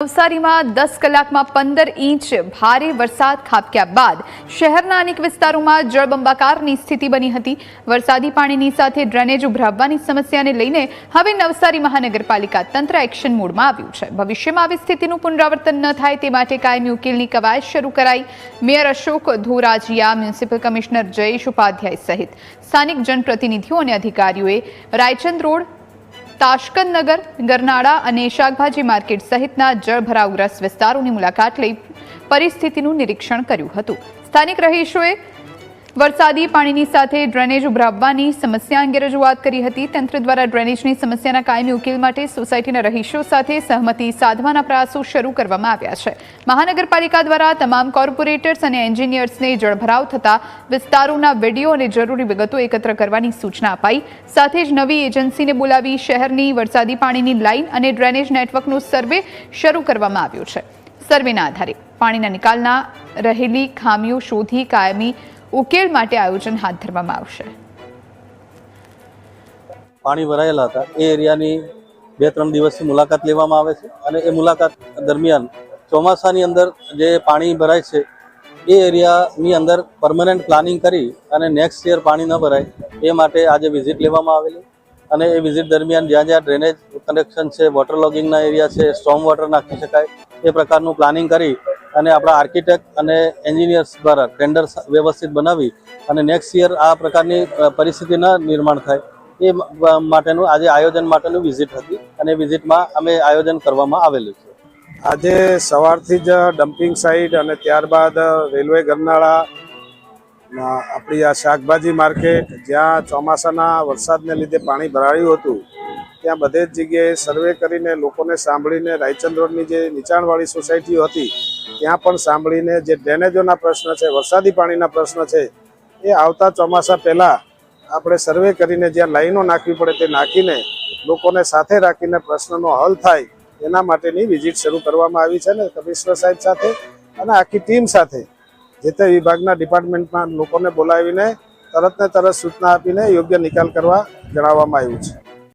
નવસારીમાં 10 કલાકમાં 15 ઇંચ ભારે વરસાદ ખાબક્યા બાદ શહેરના અનેક વિસ્તારોમાં જળબંબાકારની સ્થિતિ બની હતી। વરસાદી પાણીની સાથે ડ્રેનેજ ઉભરાવવાની સમસ્યાને લઈને હવે નવસારી મહાનગરપાલિકા તંત્ર એક્શન મોડમાં આવ્યું છે। ભવિષ્યમાં આવી સ્થિતિનું પુનરાવર્તન ન થાય તે માટે કાયમી ઉકેલની કવાયત શરૂ કરાઈ। Mayor Ashok Dhorajiya, municipal commissioner Jayesh Upadhyay સહિત સ્થાનિક જનપ્રતિનિધિઓ અને અધિકારીઓએ રાયચંદ રોડ, તાશ્કંદ નગર, ગરનાળા અને શાકભાજી માર્કેટ સહિતના જળભરાવગ્રસ્ત વિસ્તારોની મુલાકાત લઈ પરિસ્થિતિનું નિરીક્ષણ કર્યું હતું। સ્થાનિક રહીશોએ વરસાદી પાણીની સાથે ડ્રેનેજ ઉભરાવવાની સમસ્યા અંગે રજૂઆત કરી હતી। તંત્ર દ્વારા ડ્રેનેજની સમસ્યાના કાયમી ઉકેલ માટે સોસાયટીના રહીશો સાથે સહમતિ સાધવાના પ્રયાસો શરૂ કરવામાં આવ્યા છે। મહાનગરપાલિકા દ્વારા તમામ કોર્પોરેટર્સ અને એન્જિનિયર્સને જળભરાવ થતા વિસ્તારોના વિડીયો અને જરૂરી વિગતો એકત્ર કરવાની સૂચના અપાઈ। સાથે જ નવી એજન્સીને બોલાવી શહેરની વરસાદી પાણીની લાઇન અને ડ્રેનેજ નેટવર્કનો સર્વે શરૂ કરવામાં આવ્યો છે। સર્વેના આધારે પાણીના નિકાલના રહેલી ખામીઓ શોધી કાયમી ઉકેલ માટે આયોજન હાથ ધરવામાં આવશે। પાણી ભરાયેલા હતા એ એરિયાની 2-3 દિવસની મુલાકાત લેવામાં આવે છે અને એ મુલાકાત દરમિયાન ચોમાસાની અંદર જે પાણી ભરાય છે એ એરિયાની અંદર પરમનન્ટ પ્લાનિંગ કરી અને નેક્સ્ટ યર પાણી ન ભરાય એ માટે આજે વિઝિટ લેવામાં આવેલી અને એ વિઝિટ દરમિયાન જ્યાં જ્યાં ડ્રેનેજ કનેક્શન છે, વોટર લોગિંગના એરિયા છે, સ્ટોર્મ વોટર નાખી શકાય એ પ્રકારનું પ્લાનિંગ કરી અને આપણા આર્કિટેક્ટ અને એન્જિનિયર્સ દ્વારા ટેન્ડર વ્યવસ્થિત બનાવી અને નેક્સ્ટ યર આ પ્રકારની પરિસ્થિતિ ન નિર્માણ થાય એ માટેનું આજે આયોજન માટેનું વિઝિટ હતી અને વિઝિટમાં અમે આયોજન કરવામાં આવેલું છે। આજે સવારથી જ ડમ્પિંગ સાઇટ અને ત્યારબાદ રેલવે ગરનાળા, આપણી આ શાકભાજી માર્કેટ જ્યાં ચોમાસાના વરસાદને લીધે પાણી ભરાયું હતું ત્યાં બધે જ જગ્યાએ સર્વે કરીને લોકોને સાંભળીને રાયચંદ રોડની જે નીચાણવાળી સોસાયટીઓ હતી ત્યાં પણ સાંભળીને જે ડ્રેનેજોના પ્રશ્ન છે, વરસાદી પાણીના પ્રશ્ન છે એ આવતા ચોમાસા પહેલાં આપણે સર્વે કરીને જ્યાં લાઈનો નાખવી પડે તે નાખીને લોકોને સાથે રાખીને પ્રશ્નનો હલ થાય એના માટેની વિઝિટ શરૂ કરવામાં આવી છે ને કમિશનર સાહેબ સાથે અને આખી ટીમ સાથે જે તે વિભાગના ડિપાર્ટમેન્ટના લોકોને બોલાવીને તરત સૂચના આપીને યોગ્ય નિકાલ કરવા જણાવવામાં આવ્યું છે।